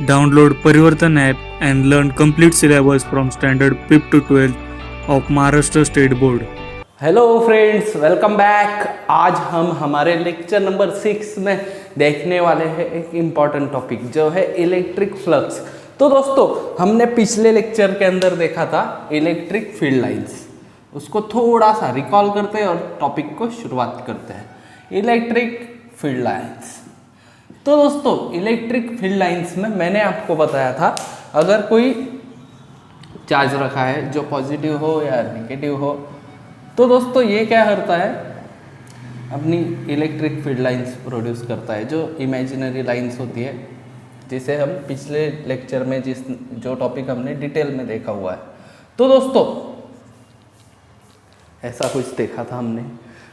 Download Parivartan app and learn complete syllabus from standard 5th to 12th of Maharashtra State Board. Hello friends, welcome back. आज हम हमारे lecture number 6 में देखने वाले हैं एक इम्पॉर्टेंट टॉपिक जो है इलेक्ट्रिक फ्लक्स। तो दोस्तों, हमने पिछले लेक्चर के अंदर देखा था इलेक्ट्रिक फील्ड लाइंस। उसको थोड़ा सा रिकॉल करते हैं और टॉपिक को शुरुआत करते हैं। Electric field lines. तो दोस्तों, इलेक्ट्रिक फील्ड लाइंस में मैंने आपको बताया था, अगर कोई चार्ज रखा है जो पॉजिटिव हो या नेगेटिव हो, तो दोस्तों ये क्या करता है, अपनी इलेक्ट्रिक फील्ड लाइंस प्रोड्यूस करता है, जो इमेजिनरी लाइंस होती है, जिसे हम पिछले लेक्चर में जो टॉपिक हमने डिटेल में देखा हुआ है। तो दोस्तों, ऐसा कुछ देखा था हमने।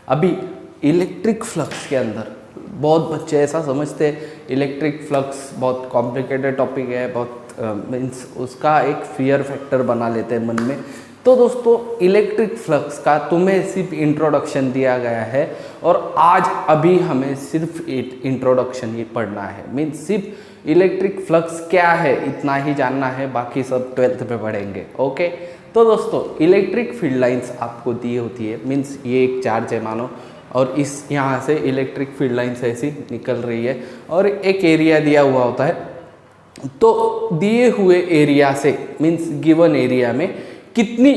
अभी इलेक्ट्रिक फ्लक्स के अंदर बहुत बच्चे ऐसा समझते हैं इलेक्ट्रिक फ्लक्स बहुत कॉम्प्लिकेटेड टॉपिक है, बहुत मीन्स उसका एक फियर फैक्टर बना लेते हैं मन में। तो दोस्तों, इलेक्ट्रिक फ्लक्स का तुम्हें सिर्फ इंट्रोडक्शन दिया गया है और आज अभी हमें सिर्फ इंट्रोडक्शन ही पढ़ना है। मीन्स सिर्फ इलेक्ट्रिक फ्लक्स क्या है इतना ही जानना है, बाकी सब 12th पे पढ़ेंगे। ओके। तो दोस्तों, इलेक्ट्रिक फील्ड लाइंस आपको दी होती है, मीन्स ये एक चार्ज है मानो, और इस यहाँ से इलेक्ट्रिक फील्ड लाइंस ऐसी निकल रही है और एक एरिया दिया हुआ होता है। तो दिए हुए एरिया से मीन्स गिवन एरिया में कितनी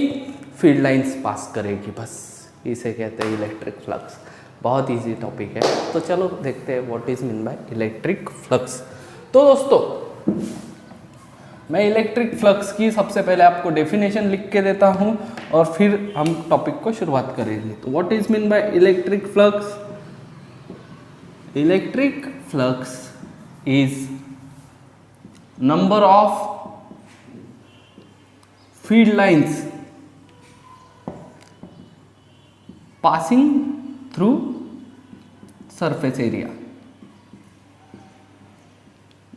फील्ड लाइंस पास करेगी, बस इसे कहते हैं इलेक्ट्रिक फ्लक्स। बहुत इजी टॉपिक है। तो चलो देखते हैं what is mean by electric flux. तो दोस्तों, मैं इलेक्ट्रिक फ्लक्स की सबसे पहले आपको डेफिनेशन लिख के देता हूं और फिर हम टॉपिक को शुरुआत करेंगे। तो what is mean by electric flux? Electric flux is number of field lines passing through surface area,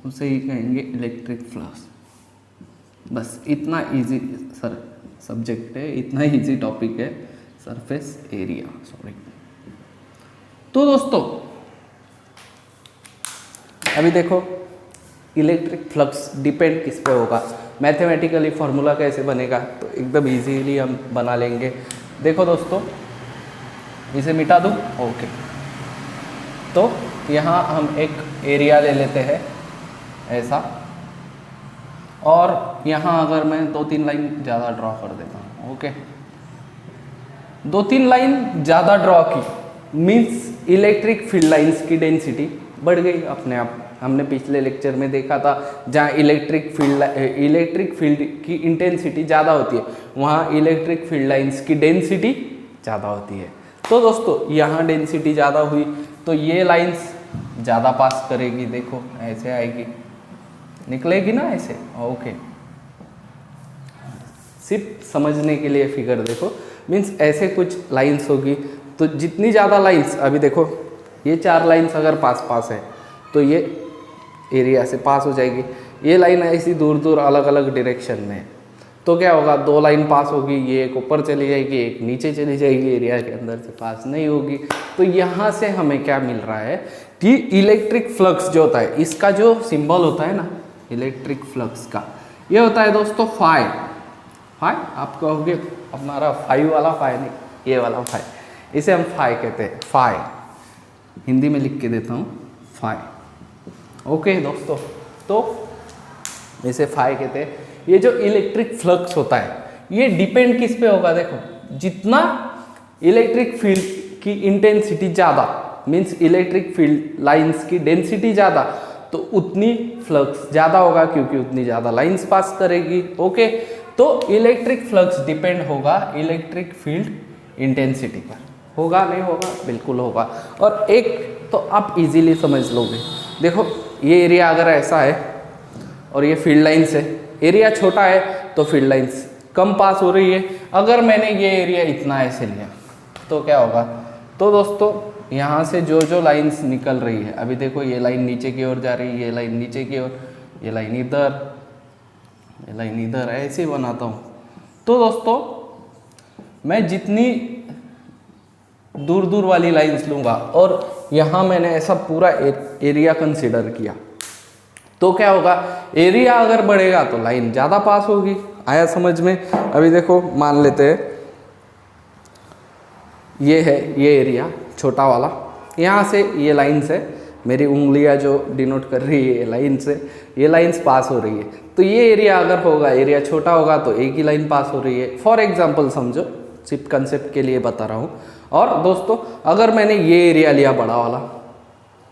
उसे ही कहेंगे इलेक्ट्रिक फ्लक्स। बस इतना इजी सब्जेक्ट है, इतना इजी टॉपिक है, सरफेस एरिया। सॉरी। तो दोस्तों, अभी देखो इलेक्ट्रिक फ्लक्स डिपेंड किस पे होगा, मैथमेटिकली फॉर्मूला कैसे बनेगा, तो एकदम इजीली हम बना लेंगे। देखो दोस्तों, इसे मिटा दूँ। ओके। तो यहाँ हम एक एरिया ले लेते हैं ऐसा, और यहाँ अगर मैं 2-3 लाइन ज़्यादा ड्रॉ कर देता हूँ। ओके। 2-3 लाइन ज़्यादा ड्रॉ की मीन्स इलेक्ट्रिक फील्ड लाइंस की डेंसिटी बढ़ गई अपने आप। हमने पिछले लेक्चर में देखा था, जहाँ इलेक्ट्रिक फील्ड की इंटेंसिटी ज़्यादा होती है, वहाँ इलेक्ट्रिक फील्ड लाइंस की डेंसिटी ज़्यादा होती है। तो दोस्तों, यहाँ डेंसिटी ज़्यादा हुई तो ये लाइंस ज़्यादा पास करेगी। देखो ऐसे आएगी, निकलेगी ना ऐसे। ओके। सिर्फ समझने के लिए फिगर देखो, मीन्स ऐसे कुछ लाइंस होगी। तो जितनी ज़्यादा लाइंस, अभी देखो ये 4 लाइंस अगर पास है तो ये एरिया से पास हो जाएगी। ये लाइन ऐसी दूर दूर अलग अलग डायरेक्शन में, तो क्या होगा, 2 लाइन पास होगी, ये एक ऊपर चली जाएगी, एक नीचे चली जाएगी, एरिया के अंदर से पास नहीं होगी। तो यहाँ से हमें क्या मिल रहा है कि इलेक्ट्रिक फ्लक्स जो होता है, इसका जो सिंबल होता है ना इलेक्ट्रिक फ्लक्स का, ये होता है दोस्तों फाई। आप कहोगे हमारा फाई वाला फाई नहीं, ये वाला फाई, इसे हम फाई कहते हैं। फाई हिंदी में लिख के देता हूँ, फाई। ओके दोस्तों, तो इसे फाई कहते हैं। ये जो इलेक्ट्रिक फ्लक्स होता है, ये डिपेंड किस पे होगा, देखो जितना इलेक्ट्रिक फील्ड की इंटेंसिटी ज़्यादा, मीन्स इलेक्ट्रिक फील्ड लाइंस की डेंसिटी ज़्यादा, तो उतनी फ्लक्स ज़्यादा होगा, क्योंकि उतनी ज़्यादा लाइंस पास करेगी। ओके। तो इलेक्ट्रिक फ्लक्स डिपेंड होगा इलेक्ट्रिक फील्ड इंटेंसिटी पर। होगा नहीं होगा? बिल्कुल होगा। और एक तो आप इजीली समझ लोगे, देखो ये एरिया अगर ऐसा है और ये फील्ड लाइंस है, एरिया छोटा है तो फील्ड लाइंस कम पास हो रही है। अगर मैंने ये एरिया इतना ऐसे लिया तो क्या होगा, तो दोस्तों यहाँ से जो लाइंस निकल रही है, अभी देखो ये लाइन नीचे की ओर जा रही है, ये लाइन नीचे की ओर, ये लाइन इधर, ये लाइन इधर, ऐसे बनाता हूँ। तो दोस्तों, मैं जितनी दूर दूर वाली लाइंस लूँगा, और यहाँ मैंने ऐसा पूरा एरिया कंसिडर किया, तो क्या होगा, एरिया अगर बढ़ेगा तो लाइन ज़्यादा पास होगी। आया समझ में? अभी देखो मान लेते हैं ये है ये एरिया छोटा वाला, यहाँ से ये लाइन्स है, मेरी उंगलियाँ जो डिनोट कर रही है ये लाइन से, ये लाइन्स पास हो रही है। तो ये एरिया अगर होगा, एरिया छोटा होगा तो एक ही लाइन पास हो रही है। फॉर एग्जांपल समझो, सिर्फ कंसेप्ट के लिए बता रहा हूँ। और दोस्तों अगर मैंने ये एरिया लिया बड़ा वाला,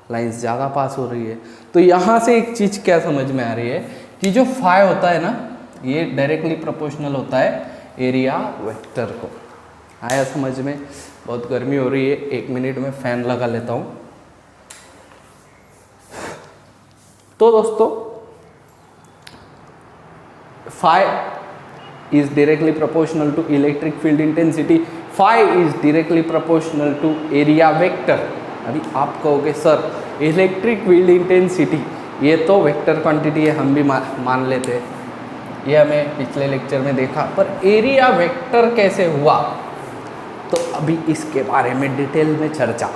लाइन्स ज़्यादा पास हो रही है। तो यहाँ से एक चीज़ क्या समझ में आ रही है कि जो फाई होता है ना, ये डायरेक्टली प्रोपोर्शनल होता है एरिया वेक्टर को। आया समझ में? बहुत गर्मी हो रही है, 1 मिनट में फ़ैन लगा लेता हूँ। तो दोस्तों phi is directly proportional to electric field intensity, phi is directly proportional to area vector. अभी आप कहोगे सर इलेक्ट्रिक फील्ड इंटेंसिटी ये तो वेक्टर क्वांटिटी है, हम भी मान लेते हैं, ये हमें पिछले लेक्चर में देखा, पर एरिया वेक्टर कैसे हुआ? तो अभी इसके बारे में डिटेल में चर्चा।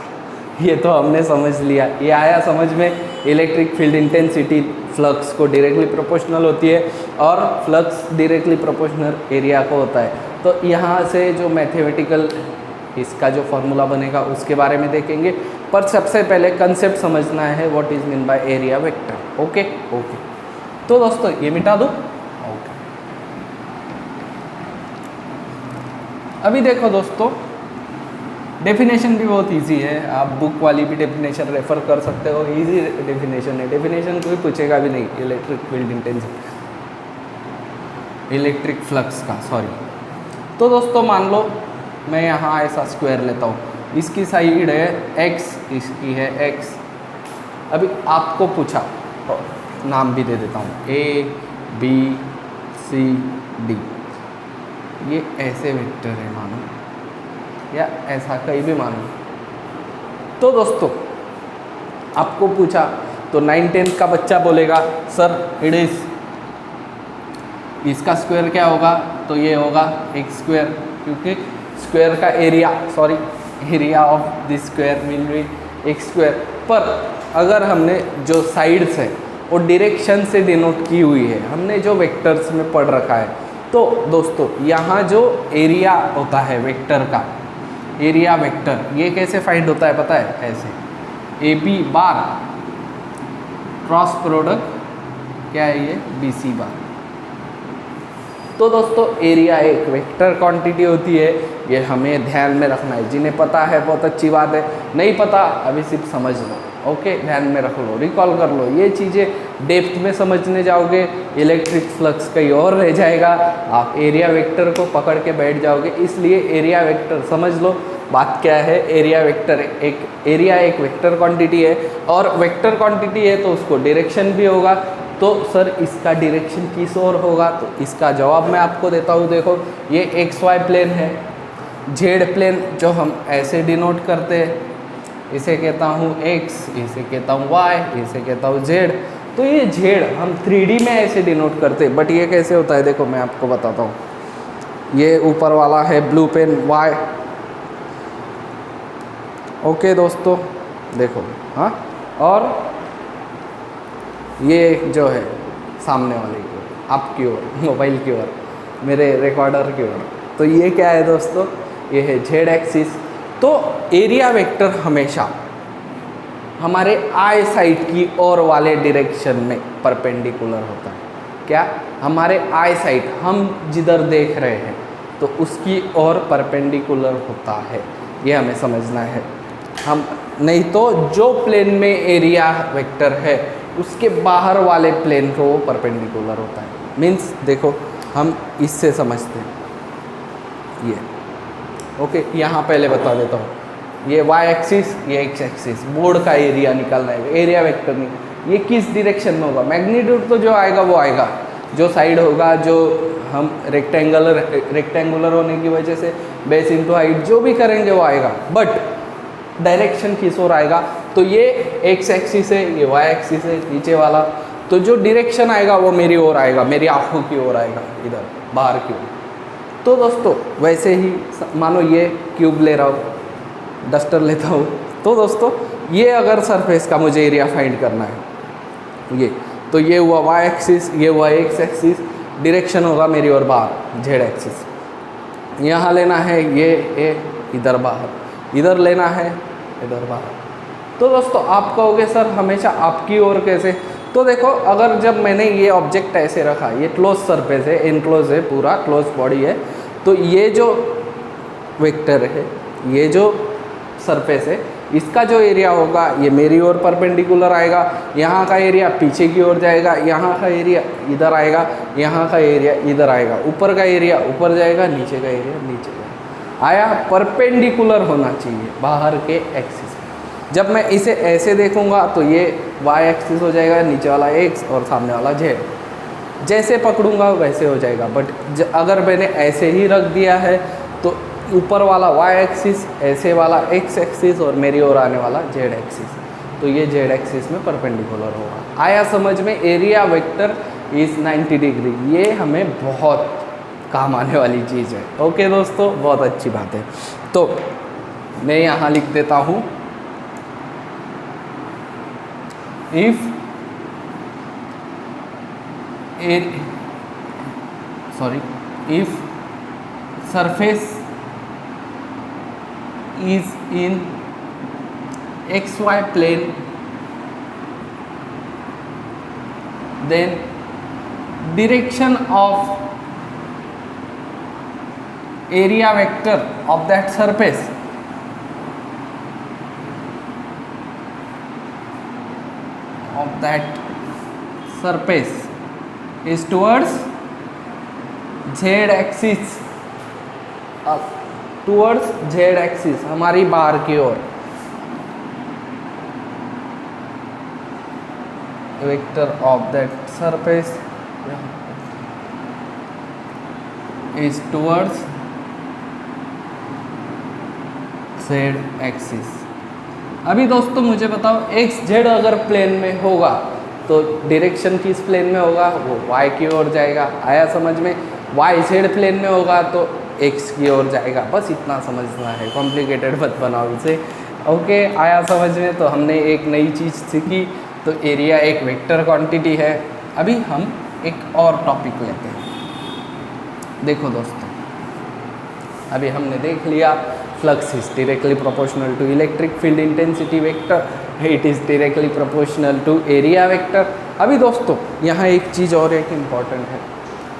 ये तो हमने समझ लिया, ये आया समझ में। इलेक्ट्रिक फील्ड इंटेंसिटी फ्लक्स को डायरेक्टली प्रोपोर्शनल होती है और फ्लक्स डायरेक्टली प्रोपोर्शनल एरिया को होता है। तो यहाँ से जो मैथमेटिकल इसका जो फॉर्मूला बनेगा उसके बारे में देखेंगे, पर सबसे पहले कंसेप्ट समझना है, what is mean by area vector. Okay okay, तो दोस्तों ये मिटा दो। ओके, अभी देखो दोस्तों, डेफिनेशन भी बहुत इजी है, आप बुक वाली भी डेफिनेशन रेफर कर सकते हो, इजी डेफिनेशन है, डेफिनेशन कोई पूछेगा भी नहीं। Electric field intensity, electric flux का, सॉरी। तो दोस्तों मान लो मैं यहाँ ऐसा स्क्वायर लेता हूँ, इसकी साइड है x, इसकी है x। अभी आपको पूछा तो नाम भी दे देता हूँ, A B C D, ये ऐसे वेक्टर है मानो, या ऐसा कहीं भी मानो। तो दोस्तों आपको पूछा तो 9-10 का बच्चा बोलेगा सर इट इज, इसका स्क्वायर क्या होगा? तो ये होगा x स्क्वायर, क्योंकि स्क्वायर का area, sorry area of this square will be x square. पर अगर हमने जो साइड्स है वो डायरेक्शन से डिनोट की हुई है, हमने जो वेक्टर्स में पढ़ रखा है, तो दोस्तों यहाँ जो एरिया होता है वेक्टर का, एरिया वेक्टर, ये कैसे फाइंड होता है पता है? ऐसे A B bar cross product क्या है ये BC बार। तो दोस्तों एरिया एक वेक्टर क्वांटिटी होती है, ये हमें ध्यान में रखना है। जिन्हें पता है बहुत अच्छी बात है, नहीं पता अभी सिर्फ समझ लो। ओके, ध्यान में रख लो, रिकॉल कर लो। ये चीज़ें डेप्थ में समझने जाओगे इलेक्ट्रिक फ्लक्स कहीं और रह जाएगा, आप एरिया वेक्टर को पकड़ के बैठ जाओगे। इसलिए एरिया वेक्टर समझ लो। बात क्या है? एरिया वेक्टर एरिया एक वेक्टर क्वांटिटी है, और वेक्टर क्वांटिटी है तो उसको डायरेक्शन भी होगा। तो सर इसका डायरेक्शन किस ओर होगा? तो इसका जवाब मैं आपको देता हूँ। देखो ये XY प्लेन है, Z प्लेन जो हम ऐसे डिनोट करते हैं, इसे कहता हूँ X, इसे कहता हूँ Y, इसे कहता हूँ Z। तो ये Z हम 3D में ऐसे डिनोट करते हैं, बट ये कैसे होता है देखो मैं आपको बताता हूँ। ये ऊपर वाला है ब्लू पेन Y। ओके दोस्तों देखो, हाँ, और ये जो है सामने वाले की ओर, आपकी ओर, मोबाइल की ओर, मेरे रिकॉर्डर की ओर। तो ये क्या है दोस्तों? ये है Z एक्सिस। तो एरिया वेक्टर हमेशा हमारे आई साइड की ओर वाले डायरेक्शन में परपेंडिकुलर होता है। क्या? हमारे आई साइड, हम जिधर देख रहे हैं तो उसकी ओर परपेंडिकुलर होता है, ये हमें समझना है। हम नहीं तो जो प्लेन में एरिया वेक्टर है उसके बाहर वाले प्लेन को वो परपेंडिकुलर होता है। मीन्स देखो हम इससे समझते हैं ये। ओके, यहाँ पहले बता देता हूँ, ये Y एक्सिस, ये X एक्सिस, बोर्ड का एरिया निकालना है, एरिया वेक्टर नहीं। ये किस डायरेक्शन में होगा? मैग्नीट्यूड तो जो आएगा वो आएगा, जो साइड होगा, जो हम रेक्टेंगुलर होने की वजह से बेस इंटू हाइट जो भी करेंगे वो आएगा, बट डायरेक्शन किस ओर आएगा? तो ये X एक्सिस है, ये Y एक्सिस है नीचे वाला, तो जो डायरेक्शन आएगा वो मेरी ओर आएगा, मेरी आंखों की ओर आएगा, इधर बाहर की ओर। तो दोस्तों वैसे ही मानो ये क्यूब ले रहा हूँ, डस्टर लेता हूँ, तो दोस्तों ये अगर सरफेस का मुझे एरिया फाइंड करना है ये, तो ये हुआ वाई एक्सिस, ये हुआ एक्स एक्सिस, डायरेक्शन होगा मेरी और बाहर जेड एक्सिस। यहाँ लेना है ये इधर बाहर, इधर लेना है इधर बाहर। तो दोस्तों आप कहोगे सर हमेशा आपकी ओर कैसे? तो देखो अगर जब मैंने ये ऑब्जेक्ट ऐसे रखा, ये क्लोज सरफेस है, इनक्लोज है, पूरा क्लोज बॉडी है, तो ये जो वेक्टर है, ये जो सरफेस है, इसका जो एरिया होगा ये मेरी ओर परपेंडिकुलर आएगा, यहाँ का एरिया पीछे की ओर जाएगा, यहाँ का एरिया इधर आएगा, यहाँ का एरिया इधर आएगा, ऊपर का एरिया ऊपर जाएगा, नीचे का एरिया नीचे जाएगा। आया परपेंडिकुलर होना चाहिए बाहर के एक्सिस। जब मैं इसे ऐसे देखूंगा तो ये वाई एक्सिस हो जाएगा, नीचे वाला एक्स और सामने वाला जेड। जैसे पकड़ूंगा वैसे हो जाएगा। बट अगर मैंने ऐसे ही रख दिया है तो ऊपर वाला वाई एक्सिस, ऐसे वाला एक्स एक्सिस और मेरी ओर आने वाला जेड एक्सिस, तो ये जेड एक्सिस में परपेंडिकुलर होगा। आया समझ में? Area vector is 90 degree. ये हमें बहुत काम आने वाली चीज़ है। ओके दोस्तों, बहुत अच्छी बात है। तो मैं यहाँ लिख देता हूँ, if surface is in xy plane, then direction of area vector of that surface is towards z axis, towards z axis, हमारी बाहर की ओर। Vector of that surface is towards z axis। अभी दोस्तों मुझे बताओ, एक्स जेड अगर plane में होगा तो डायरेक्शन किस प्लेन में होगा? वो वाई की ओर जाएगा। आया समझ में? वाई जेड प्लेन में होगा तो एक्स की ओर जाएगा। बस इतना समझना है, कॉम्प्लिकेटेड मत बनाओ इसे। ओके, आया समझ में? तो हमने एक नई चीज़ सीखी। तो एरिया एक वेक्टर क्वांटिटी है। अभी हम एक और टॉपिक लेते हैं। देखो दोस्तों, अभी हमने देख लिया flux is directly proportional to electric field intensity vector, it is directly proportional to area vector. अभी दोस्तों यहाँ एक चीज़ और एक इम्पॉर्टेंट है,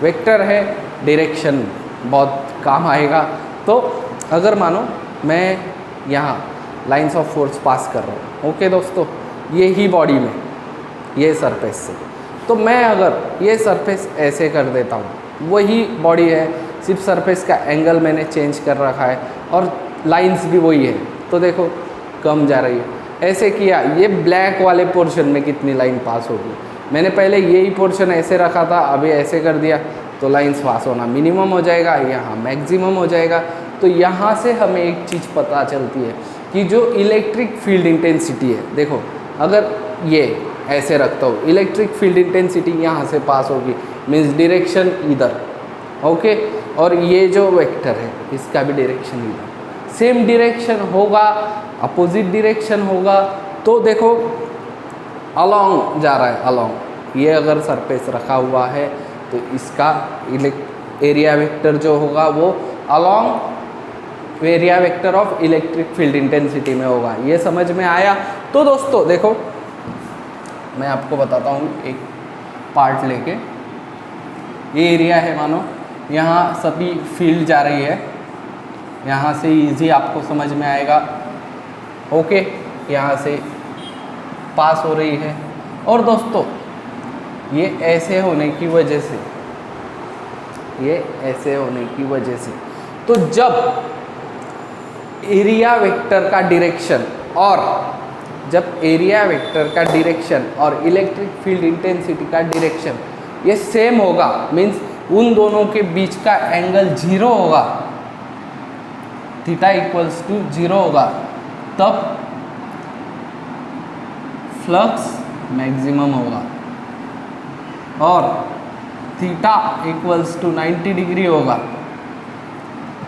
वेक्टर है, डायरेक्शन बहुत काम आएगा। तो अगर मानो मैं यहाँ लाइंस ऑफ फोर्स पास कर रहा हूँ, ओके दोस्तों, ये ही बॉडी में, ये सरफेस से, तो मैं अगर ये सरफेस ऐसे कर देता हूँ, वही बॉडी है, सिर्फ सरफेस का एंगल मैंने चेंज कर रखा है और लाइंस भी वही है, तो देखो कम जा रही है। ऐसे किया, ये ब्लैक वाले पोर्शन में कितनी लाइन पास होगी? मैंने पहले यही पोर्शन ऐसे रखा था, अभी ऐसे कर दिया, तो लाइंस पास होना मिनिमम हो जाएगा, यहाँ मैक्सिमम हो जाएगा। तो यहाँ से हमें एक चीज़ पता चलती है कि जो इलेक्ट्रिक फील्ड इंटेंसिटी है, देखो अगर ये ऐसे रखता हूँ, इलेक्ट्रिक फील्ड इंटेंसिटी यहाँ से पास होगी, मीन्स डायरेक्शन इधर, ओके। और ये जो वेक्टर है इसका भी डायरेक्शन इधर, सेम डायरेक्शन होगा, अपोजिट डायरेक्शन होगा। तो देखो अलॉन्ग जा रहा है, अलॉन्ग। ये अगर सरफेस रखा हुआ है तो इसका एरिया वेक्टर जो होगा वो along area vector of electric field intensity में होगा। ये समझ में आया? तो दोस्तों देखो, मैं आपको बताता हूँ एक पार्ट लेके। ये एरिया है, मानो यहाँ सभी फील्ड जा रही है, यहाँ से इजी आपको समझ में आएगा, ओके। यहाँ से पास हो रही है, और दोस्तों ये ऐसे होने की वजह से, ये ऐसे होने की वजह से, तो जब एरिया वेक्टर का डायरेक्शन और जब एरिया वेक्टर का डायरेक्शन और इलेक्ट्रिक फील्ड इंटेंसिटी का डायरेक्शन ये सेम होगा, मीन्स उन दोनों के बीच का एंगल 0 होगा, थीटा इक्वल्स टू 0 होगा, तब फ्लक्स मैक्सिमम होगा। और थीटा इक्वल्स टू 90 डिग्री होगा।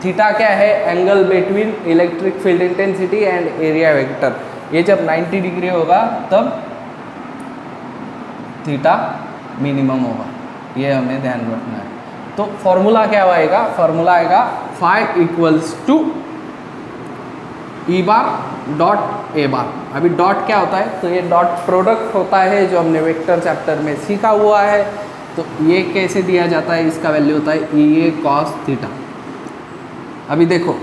थीटा क्या है? Angle between electric field intensity and area vector. ये जब 90 डिग्री होगा तब थीटा मिनिमम होगा, ये हमें ध्यान रखना है। तो फॉर्मूला क्या आएगा, फॉर्मूला आएगा phi equals to E bar dot A bar. अभी डॉट क्या होता है, तो ये डॉट प्रोडक्ट होता है जो हमने वेक्टर चैप्टर में सीखा हुआ है। तो ये कैसे दिया जाता है, इसका वैल्यू होता है ई ए कॉस थीटा। अभी देखो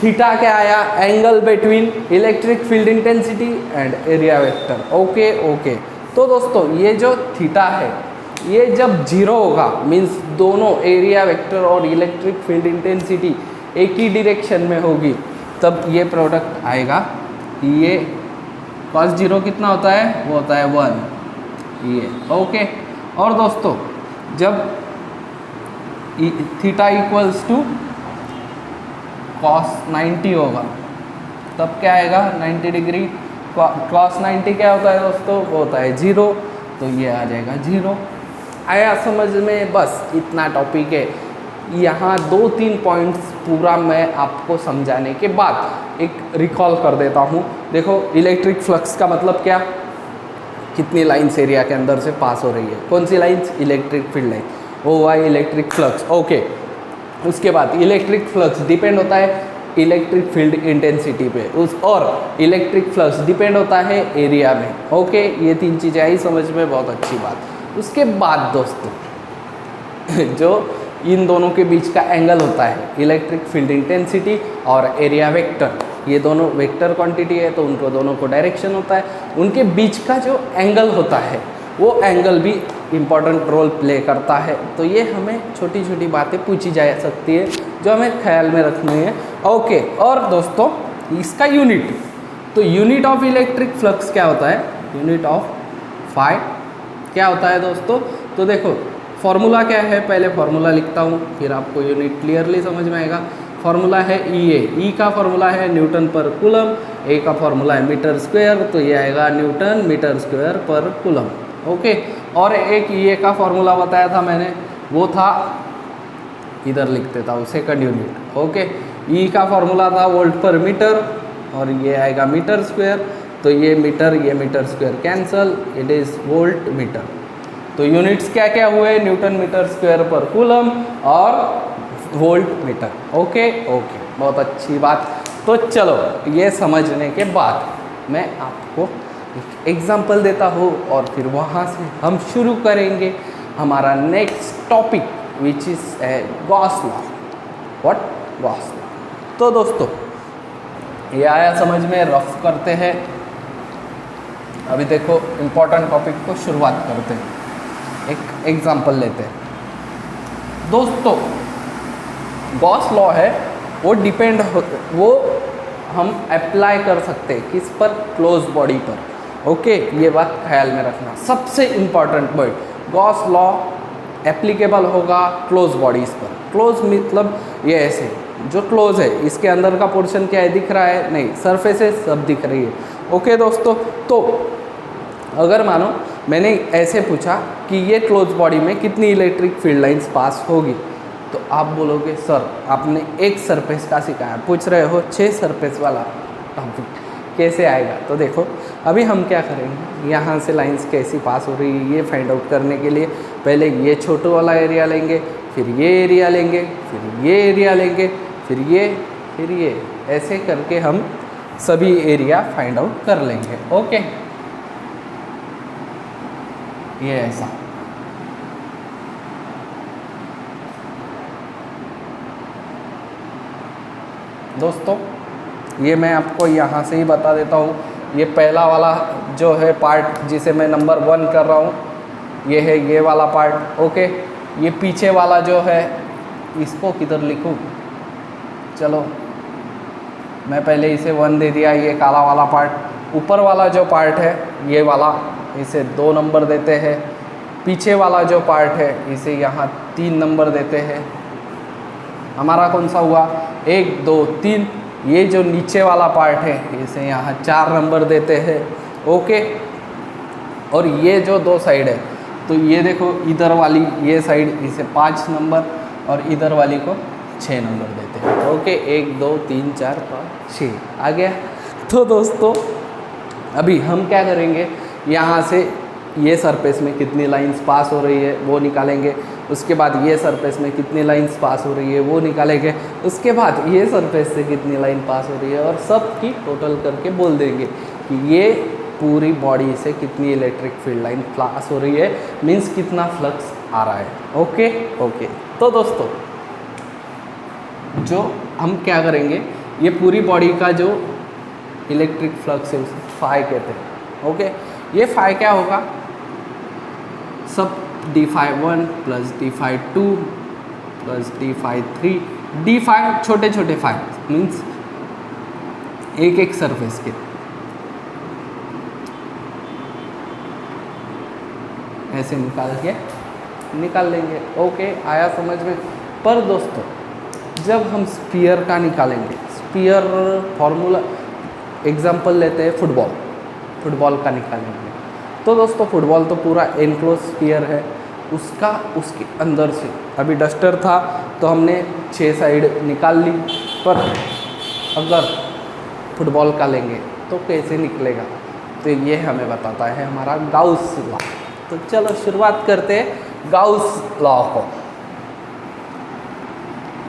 थीटा क्या आया, angle between electric field intensity and area vector. Okay okay, तो दोस्तों ये जो थीटा है ये जब जीरो होगा मीन्स दोनों एरिया वेक्टर और इलेक्ट्रिक फील्ड इंटेंसिटी एक ही डायरेक्शन में होगी, तब ये प्रोडक्ट आएगा। ये कॉस जीरो कितना होता है, वो होता है 1 ये। ओके, और दोस्तों जब थीटा इक्वल्स टू कॉस 90 होगा तब क्या आएगा, 90 डिग्री। कॉस 90 क्या होता है दोस्तों, वो होता है 0, तो ये आ जाएगा 0। आया समझ में, बस इतना टॉपिक है। यहाँ 2-3 पॉइंट्स पूरा मैं आपको समझाने के बाद एक रिकॉल कर देता हूँ। देखो इलेक्ट्रिक फ्लक्स का मतलब क्या, कितनी लाइन्स एरिया के अंदर से पास हो रही है, कौन सी lines, electric field line, O Y electric flux. Okay, उसके बाद इलेक्ट्रिक फ्लक्स डिपेंड होता है इलेक्ट्रिक फील्ड इंटेंसिटी पे, और इलेक्ट्रिक फ्लक्स डिपेंड होता है एरिया में। ओके, ये 3 चीज़ें आई समझ में, बहुत अच्छी बात। उसके बाद दोस्तों जो इन दोनों के बीच का एंगल होता है, इलेक्ट्रिक फील्ड इंटेंसिटी और एरिया वेक्टर, ये दोनों वेक्टर क्वांटिटी है तो उनको दोनों को डायरेक्शन होता है, उनके बीच का जो एंगल होता है वो एंगल भी इम्पॉर्टेंट रोल प्ले करता है। तो ये हमें छोटी छोटी बातें पूछी जा सकती है जो हमें ख्याल में रखनी है। ओके, और दोस्तों इसका यूनिट, तो यूनिट ऑफ इलेक्ट्रिक फ्लक्स क्या होता है, यूनिट ऑफ फाई क्या होता है दोस्तों। तो देखो फॉर्मूला क्या है, पहले फॉर्मूला लिखता हूँ फिर आपको यूनिट क्लियरली समझ में आएगा। फॉर्मूला है ई ए, ई का फॉर्मूला है न्यूटन पर कूलम, ए का फॉर्मूला है मीटर स्क्वायर, तो ये आएगा न्यूटन मीटर स्क्वायर पर कूलम। ओके, और एक ई ए का फॉर्मूला बताया था मैंने, वो था, इधर लिख देता हूँ सेकंड यूनिट। ओके, ई का फॉर्मूला था वोल्ट पर मीटर, और ये आएगा मीटर स्क्वायर, तो ये metre square cancel, it is volt metre. तो यूनिट्स क्या क्या हुए, न्यूटन मीटर स्क्वायर पर कूलम और वोल्ट मीटर। ओके ओके, बहुत अच्छी बात। तो चलो ये समझने के बाद मैं आपको एक एग्जांपल देता हूँ और फिर वहाँ से हम शुरू करेंगे हमारा next topic which is Gauss law. What, Gauss law. तो दोस्तों ये आया समझ में, रफ करते हैं। अभी देखो इम्पोर्टेंट टॉपिक को शुरुआत करते हैं, एक एग्जांपल लेते हैं दोस्तों। गॉस लॉ है वो वो हम अप्लाई कर सकते हैं किस पर, क्लोज बॉडी पर। ओके, ये बात ख्याल में रखना, सबसे important point, Gauss law applicable होगा क्लोज बॉडीज़ पर। क्लोज मतलब ये ऐसे जो क्लोज है, इसके अंदर का पोर्शन क्या है, दिख रहा है, नहीं, सरफेसेस सब दिख रही है। ओके दोस्तों, तो अगर मानो मैंने ऐसे पूछा कि ये क्लोज बॉडी में कितनी इलेक्ट्रिक फील्ड लाइंस पास होगी, तो आप बोलोगे सर आपने एक सरफेस का सिखाया, पूछ रहे हो 6 सरफेस वाला टॉपिक कैसे आएगा। तो देखो अभी हम क्या करेंगे, यहाँ से लाइंस कैसी पास हो रही है ये फाइंड आउट करने के लिए पहले ये छोटा वाला एरिया लेंगे, फिर ये एरिया लेंगे, फिर ये एरिया लेंगे, फिर ये, ऐसे करके हम सभी एरिया फाइंड आउट कर लेंगे। ओके, ये ऐसा। दोस्तों ये मैं आपको यहाँ से ही बता देता हूँ, ये पहला वाला जो है पार्ट जिसे मैं नंबर 1 कर रहा हूँ, ये है ये वाला पार्ट। ओके, ये पीछे वाला जो है इसको किधर लिखूँ, चलो मैं पहले इसे 1 दे दिया, ये काला वाला पार्ट। ऊपर वाला जो पार्ट है ये वाला, इसे 2 नंबर देते हैं। पीछे वाला जो पार्ट है इसे यहाँ 3 नंबर देते हैं। हमारा कौन सा हुआ, 1 2 3। ये जो नीचे वाला पार्ट है इसे यहाँ 4 नंबर देते हैं। ओके, और ये जो 2 साइड है, तो ये देखो इधर वाली ये साइड इसे 5 नंबर और इधर वाली को 6 नंबर देते हैं। ओके, 1 2 3 4 5 6 आ गया। तो दोस्तों अभी हम क्या करेंगे, यहाँ से ये सरफेस में कितनी लाइंस पास हो रही है वो निकालेंगे, उसके बाद ये सरफेस में कितनी लाइंस पास हो रही है वो निकालेंगे, उसके बाद ये सरफेस से कितनी लाइन पास हो रही है, और सब की टोटल करके बोल देंगे कि ये पूरी बॉडी से कितनी इलेक्ट्रिक फील्ड लाइन पास हो रही है, मीन्स कितना फ्लक्स आ रहा है। Okay okay. तो दोस्तों जो हम क्या करेंगे, ये पूरी बॉडी का जो इलेक्ट्रिक फ्लक्स है उसे फाई कहते हैं। ओके, ये फाई क्या होगा, सब d phi 1 plus d phi 2 plus d phi 3, d phi छोटे छोटे फाई मीन्स एक एक सरफेस के, ऐसे निकाल लेंगे। ओके, आया समझ में। पर दोस्तों जब हम स्पीयर का निकालेंगे, स्पीयर फॉर्मूला एग्जांपल लेते हैं फुटबॉल का निकालेंगे, तो दोस्तों फुटबॉल तो पूरा एनक्लोज स्पीयर है, उसके अंदर से अभी डस्टर था तो हमने 6 साइड निकाल ली, पर अगर फुटबॉल का लेंगे तो कैसे निकलेगा, तो ये हमें बताता है हमारा गाउस लॉ। तो चलो शुरुआत करते हैं गाउस लॉ को।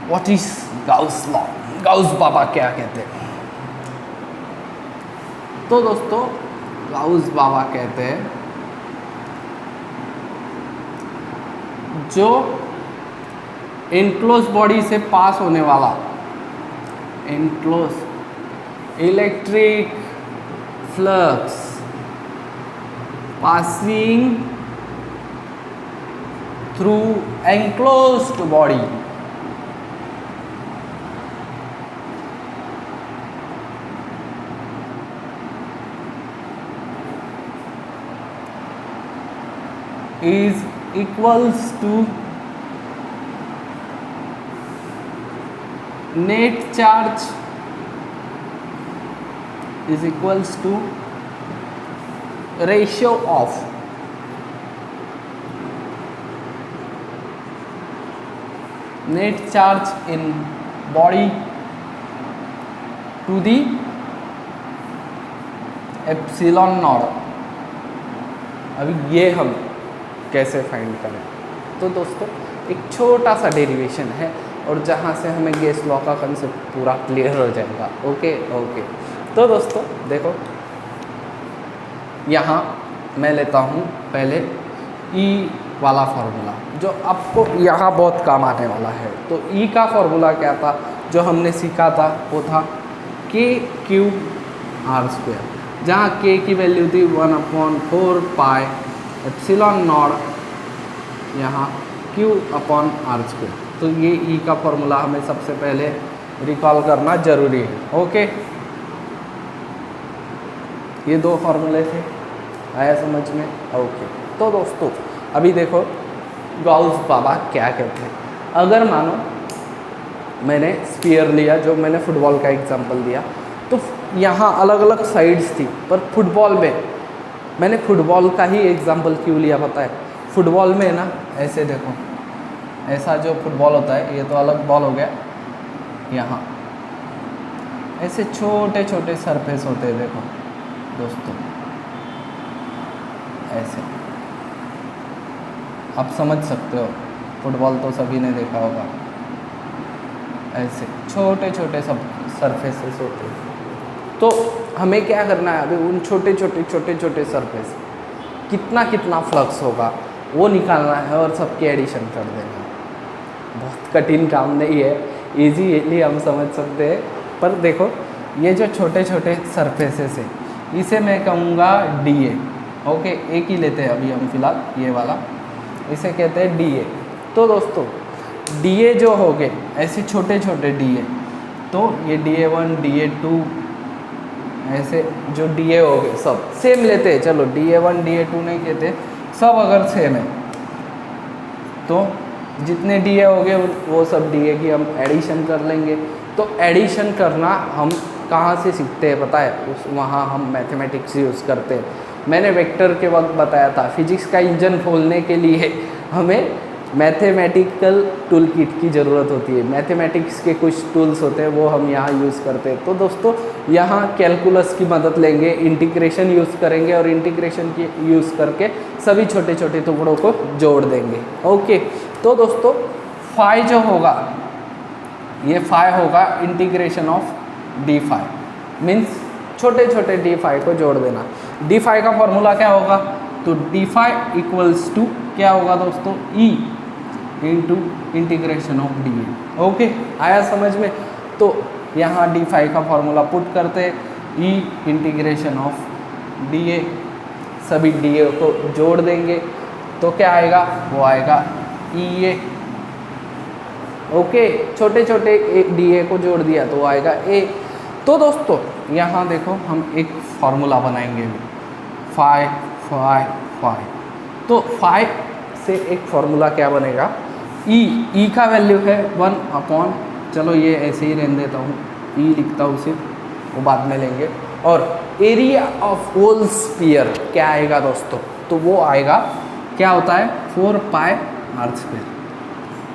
What is Gauss law, Gauss बाबा क्या कहते हैं? तो दोस्तों गाउस बाबा कहते हैं जो एनक्लोज बॉडी से पास होने वाला enclose electric flux passing through enclosed body is equals to net charge is equals to ratio of net charge in body to the epsilon not. अभी ये हम कैसे फाइंड करें, तो दोस्तों एक छोटा सा डेरिवेशन है और जहाँ से हमें गेस लॉ का कंसेप्ट पूरा क्लियर हो जाएगा। Okay okay. तो दोस्तों देखो यहाँ मैं लेता हूँ पहले ई वाला फार्मूला जो आपको यहाँ बहुत काम आने वाला है। तो ई का फार्मूला क्या था जो हमने सीखा था, वो था k⁴r², जहाँ k की वैल्यू थी 1/4 पाई एप्सिलॉन नॉट यहाँ q/r²। तो ये ई का फार्मूला हमें सबसे पहले रिकॉल करना जरूरी है। ओके, ये दो फार्मूले थे, आया समझ में? ओके। तो दोस्तों अभी देखो गाउस बाबा क्या कहते हैं। अगर मानो मैंने स्फीयर लिया, जो मैंने फुटबॉल का एग्जांपल दिया, तो यहाँ अलग अलग साइड्स थी, पर फुटबॉल में मैंने फुटबॉल का ही एग्जांपल क्यों लिया पता है? फुटबॉल में ना ऐसे देखो, ऐसा जो फुटबॉल होता है, ये तो अलग बॉल हो गया, यहाँ ऐसे छोटे छोटे सरफेस होते हैं, देखो दोस्तों ऐसे आप समझ सकते हो, फुटबॉल तो सभी ने देखा होगा, ऐसे छोटे छोटे सब सरफेसेस होते हैं। तो हमें क्या करना है, अभी उन छोटे छोटे सरफेस कितना कितना फ्लक्स होगा वो निकालना है और सबके एडिशन कर देना। बहुत कठिन काम नहीं है, इजीली हम समझ सकते हैं। पर देखो ये जो छोटे छोटे सरफेसेस है, इसे मैं कहूँगा DA। ओके, एक ही लेते हैं अभी हम फिलहाल, ये वाला, इसे कहते हैं DA। तो दोस्तों DA जो हो गए ऐसे छोटे छोटे DA, तो ये DA1 DA2 ऐसे जो DA हो गए सब सेम लेते हैं। चलो DA1 DA2 नहीं कहते, सब अगर सेम है तो जितने DA हो गए वो सब DA की हम एडिशन कर लेंगे। तो एडिशन करना हम कहाँ से सीखते हैं पता है? वहाँ हम मैथमेटिक्स यूज़ करते हैं। मैंने वेक्टर के वक्त बताया था, फिजिक्स का इंजन खोलने के लिए हमें मैथमेटिकल टूल किट की ज़रूरत होती है। मैथमेटिक्स के कुछ टूल्स होते हैं वो हम यहाँ यूज़ करते हैं। तो दोस्तों यहाँ कैलकुलस की मदद लेंगे, इंटीग्रेशन यूज़ करेंगे और इंटीग्रेशन की यूज़ करके सभी छोटे छोटे टुकड़ों को जोड़ देंगे। ओके, तो दोस्तों फाई जो होगा, ये फाई होगा integration of d phi, means छोटे छोटे डी फाई को जोड़ देना। डी फाई का फॉर्मूला क्या होगा, तो डी फाई इक्वल्स टू क्या होगा दोस्तों, E into integration of D A. Okay, आया समझ में। तो यहाँ डी फाई का फॉर्मूला पुट करते हैं, ई इंटीग्रेशन ऑफ डी ए, सभी डी ए को जोड़ देंगे तो क्या आएगा, वो आएगा ई ए। ओके, छोटे छोटे डी ए को जोड़ दिया तो आएगा ए। तो दोस्तों यहाँ देखो हम एक फॉर्मूला बनाएंगे, फाई फाई फाई। तो फाई से एक फॉर्मूला क्या बनेगा, ई का वैल्यू है 1/, चलो ये ऐसे ही रहने देता हूँ, ई लिखता हूँ सिर्फ, वो बाद में लेंगे। और एरिया ऑफ होल स्फीयर क्या आएगा दोस्तों, तो वो आएगा, क्या होता है, 4πr²।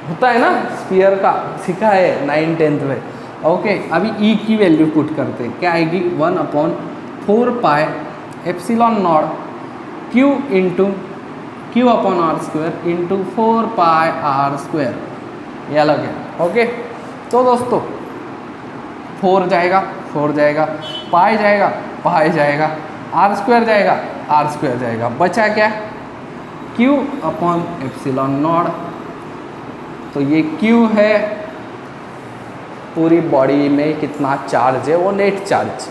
होता है ना स्फीयर का, सीखा है 9th में। ओके, अभी ई की वैल्यू पुट करते हैं, क्या आएगी, 1/4πε0 Q into Q/r² into 4πr², ये अलग है। ओके, तो दोस्तों 4 जाएगा, 4 जाएगा, पाई जाएगा, पाई जाएगा, r² जाएगा, r² जाएगा, बचा क्या, Q/ε0। तो ये Q है, पूरी बॉडी में कितना चार्ज है, वो नेट चार्ज,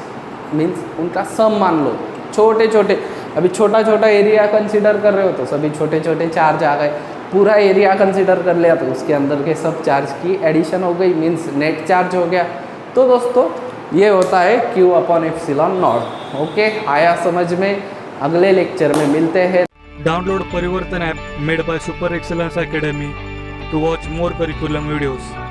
मीन्स उनका सम मान लो। छोटे छोटे, अभी छोटा छोटा एरिया कंसीडर कर रहे हो तो सभी छोटे छोटे चार्ज आ गए, पूरा एरिया कंसीडर कर लिया तो उसके अंदर के सब चार्ज की एडिशन हो गई, मीन्स नेट चार्ज हो गया। तो दोस्तों ये होता है Q/ε0। ओके, आया समझ में। अगले लेक्चर में मिलते हैं। Download Parivartan app made by Super Excellence Academy to watch more curriculum videos.